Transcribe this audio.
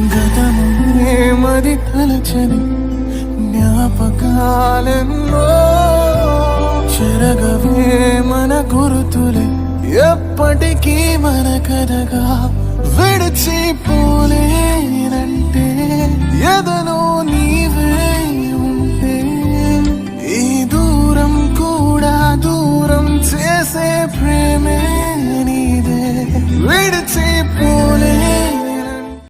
గతమునే మది తలచని జ్ఞాపకాలెన్నో చెరగవే మన గురుతులే ఎప్పటికీ మన కథగా విడిచిపోలేనంటే ఎదలో